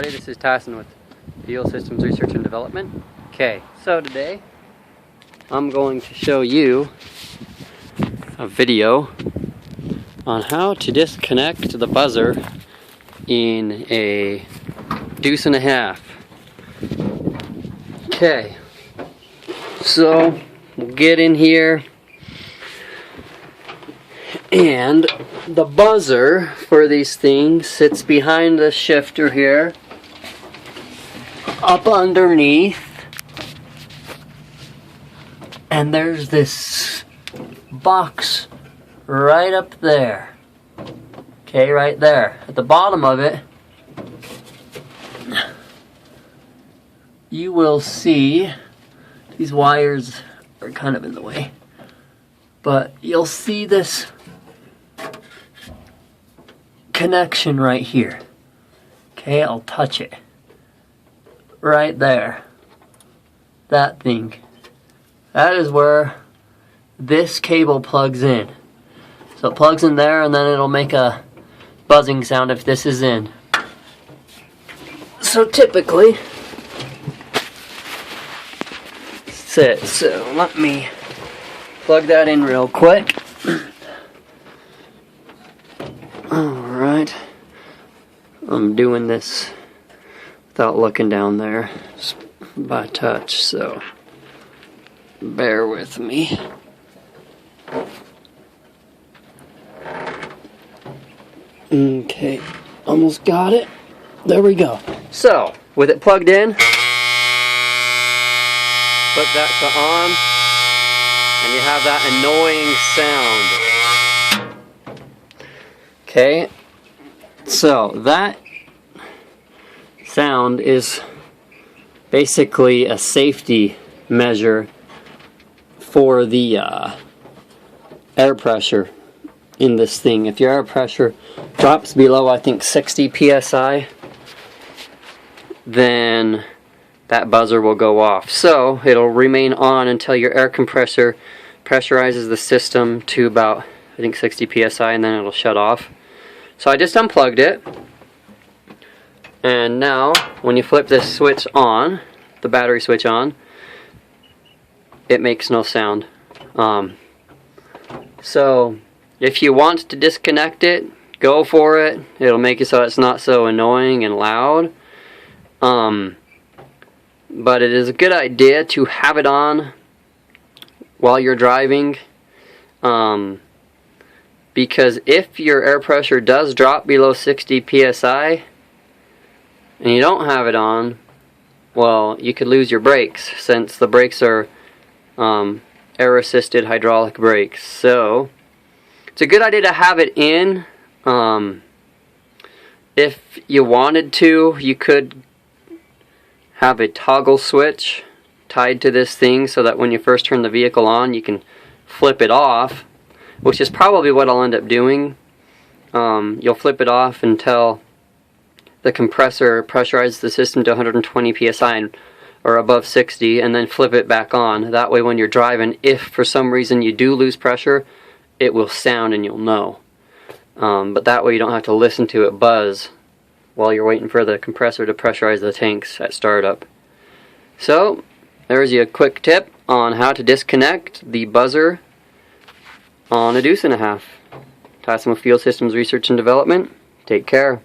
This is Tyson with Fuel Systems Research and Development. Okay, so today I'm going to show you a video on how to disconnect the buzzer in a Deuce and a half. Okay, so we'll get in here, and the buzzer for these things sits behind the shifter here, up underneath, and there's this box right up there. Okay, right there. At the bottom of it, you will see, these wires are kind of in the way, but you'll see this connection right here. Okay, I'll touch it. Right there. That thing. That is where this cable plugs in. So it plugs in there, and then it'll make a buzzing sound if this is in. So typically, that's it. So let me plug that in real quick. Alright. I'm doing this without looking down there, just by touch, so bear with me. Okay, almost got it. There we go. So, with it plugged in, put that to on, and you have that annoying sound. Okay, so that sound is basically a safety measure for the air pressure in this thing. If your air pressure drops below, I think, 60 psi, then that buzzer will go off. So it'll remain on until your air compressor pressurizes the system to about, I think, 60 psi, and then it'll shut off. So I just unplugged it, and now when you flip this switch on, the battery switch on, it makes no sound. So if you want to disconnect it, go for it. It'll make it so it's not so annoying and loud. But it is a good idea to have it on while you're driving, because if your air pressure does drop below 60 psi and you don't have it on, well, you could lose your brakes, since the brakes are air-assisted hydraulic brakes. So it's a good idea to have it in. If you wanted to, you could have a toggle switch tied to this thing so that when you first turn the vehicle on, you can flip it off, which is probably what I'll end up doing. You'll flip it off until the compressor pressurizes the system to 120 psi or above 60, and then flip it back on. That way when you're driving, if for some reason you do lose pressure, it will sound and you'll know. But that way you don't have to listen to it buzz while you're waiting for the compressor to pressurize the tanks at startup. So there's your quick tip on how to disconnect the buzzer on a Deuce and a half. Tyson with Fuel Systems Research and Development. Take care.